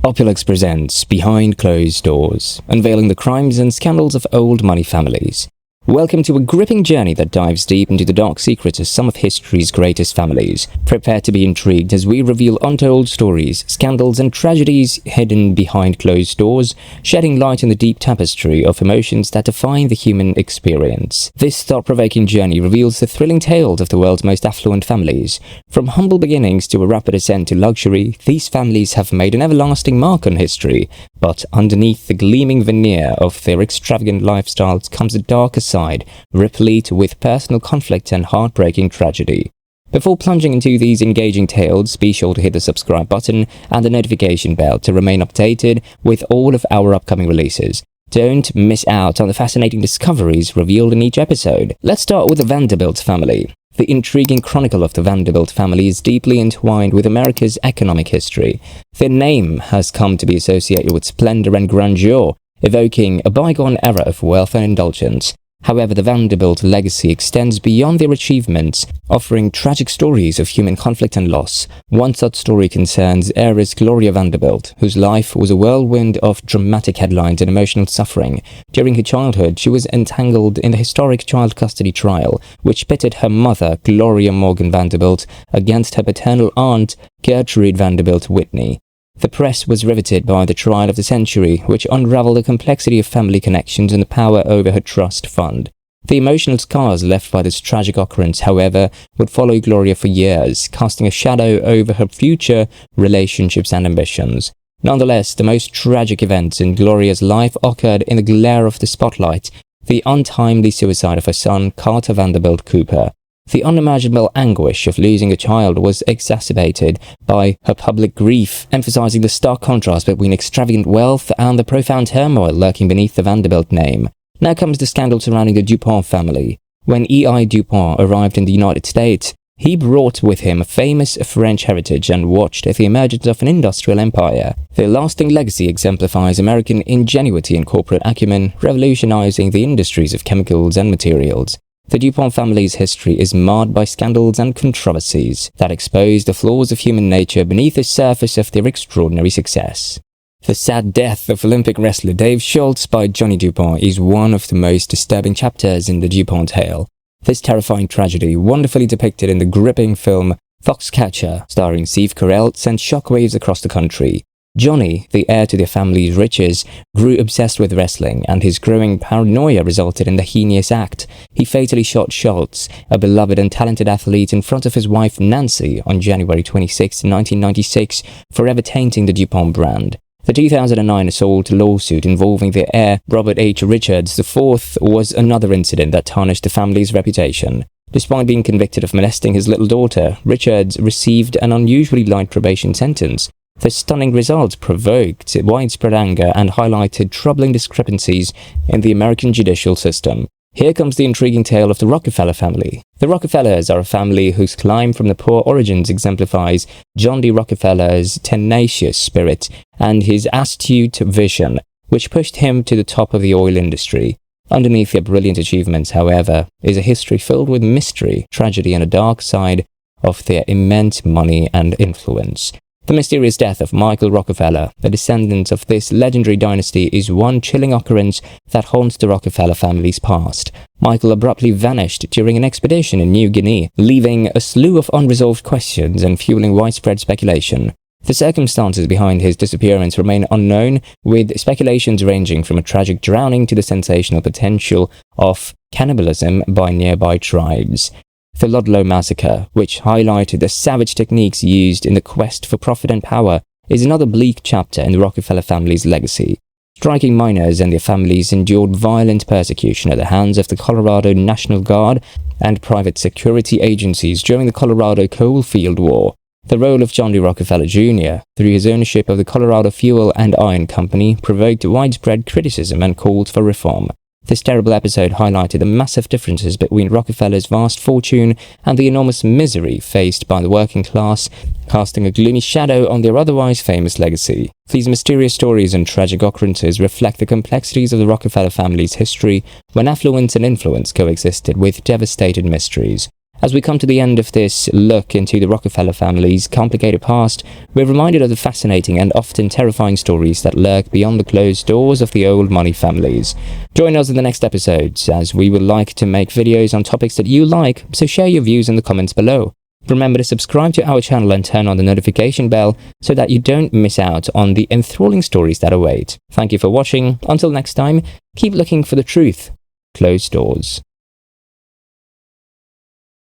Opulux presents Behind Closed Doors, unveiling the crimes and scandals of old money families. Welcome to a gripping journey that dives deep into the dark secrets of some of history's greatest families. Prepare to be intrigued as we reveal untold stories, scandals and tragedies hidden behind closed doors, shedding light on the deep tapestry of emotions that define the human experience. This thought-provoking journey reveals the thrilling tales of the world's most affluent families. From humble beginnings to a rapid ascent to luxury, these families have made an everlasting mark on history. But underneath the gleaming veneer of their extravagant lifestyles comes a darker side, replete with personal conflict and heartbreaking tragedy. Before plunging into these engaging tales, be sure to hit the subscribe button and the notification bell to remain updated with all of our upcoming releases. Don't miss out on the fascinating discoveries revealed in each episode. Let's start with the Vanderbilt family. The intriguing chronicle of the Vanderbilt family is deeply entwined with America's economic history. Their name has come to be associated with splendor and grandeur, evoking a bygone era of wealth and indulgence. However, the Vanderbilt legacy extends beyond their achievements, offering tragic stories of human conflict and loss. One such story concerns heiress Gloria Vanderbilt, whose life was a whirlwind of dramatic headlines and emotional suffering. During her childhood, she was entangled in the historic child custody trial, which pitted her mother, Gloria Morgan Vanderbilt, against her paternal aunt, Gertrude Vanderbilt Whitney. The press was riveted by the trial of the century, which unraveled the complexity of family connections and the power over her trust fund. The emotional scars left by this tragic occurrence, however, would follow Gloria for years, casting a shadow over her future relationships and ambitions. Nonetheless, the most tragic events in Gloria's life occurred in the glare of the spotlight: the untimely suicide of her son, Carter Vanderbilt Cooper. The unimaginable anguish of losing a child was exacerbated by her public grief, emphasizing the stark contrast between extravagant wealth and the profound turmoil lurking beneath the Vanderbilt name. Now comes the scandal surrounding the DuPont family. When E.I. DuPont arrived in the United States, he brought with him a famous French heritage and watched the emergence of an industrial empire. Their lasting legacy exemplifies American ingenuity and corporate acumen, revolutionizing the industries of chemicals and materials. The DuPont family's history is marred by scandals and controversies that expose the flaws of human nature beneath the surface of their extraordinary success. The sad death of Olympic wrestler Dave Schultz by Johnny DuPont is one of the most disturbing chapters in the DuPont tale. This terrifying tragedy, wonderfully depicted in the gripping film Foxcatcher, starring Steve Carell, sent shockwaves across the country. Johnny, the heir to their family's riches, grew obsessed with wrestling, and his growing paranoia resulted in the heinous act. He fatally shot Schultz, a beloved and talented athlete, in front of his wife Nancy on January 26, 1996, forever tainting the DuPont brand. The 2009 assault lawsuit involving their heir, Robert H. Richards IV, was another incident that tarnished the family's reputation. Despite being convicted of molesting his little daughter, Richards received an unusually light probation sentence. The stunning results provoked widespread anger and highlighted troubling discrepancies in the American judicial system. Here comes the intriguing tale of the Rockefeller family. The Rockefellers are a family whose climb from the poor origins exemplifies John D. Rockefeller's tenacious spirit and his astute vision, which pushed him to the top of the oil industry. Underneath their brilliant achievements, however, is a history filled with mystery, tragedy, and a dark side of their immense money and influence. The mysterious death of Michael Rockefeller, the descendant of this legendary dynasty, is one chilling occurrence that haunts the Rockefeller family's past. Michael abruptly vanished during an expedition in New Guinea, leaving a slew of unresolved questions and fueling widespread speculation. The circumstances behind his disappearance remain unknown, with speculations ranging from a tragic drowning to the sensational potential of cannibalism by nearby tribes. The Ludlow Massacre, which highlighted the savage techniques used in the quest for profit and power, is another bleak chapter in the Rockefeller family's legacy. Striking miners and their families endured violent persecution at the hands of the Colorado National Guard and private security agencies during the Colorado Coal Field War. The role of John D. Rockefeller Jr., through his ownership of the Colorado Fuel and Iron Company, provoked widespread criticism and calls for reform. This terrible episode highlighted the massive differences between Rockefeller's vast fortune and the enormous misery faced by the working class, casting a gloomy shadow on their otherwise famous legacy. These mysterious stories and tragic occurrences reflect the complexities of the Rockefeller family's history, when affluence and influence coexisted with devastating mysteries. As we come to the end of this look into the Rockefeller family's complicated past, we're reminded of the fascinating and often terrifying stories that lurk beyond the closed doors of the old money families. Join us in the next episodes, as we would like to make videos on topics that you like, so share your views in the comments below. Remember to subscribe to our channel and turn on the notification bell so that you don't miss out on the enthralling stories that await. Thank you for watching. Until next time, keep looking for the truth. Closed doors.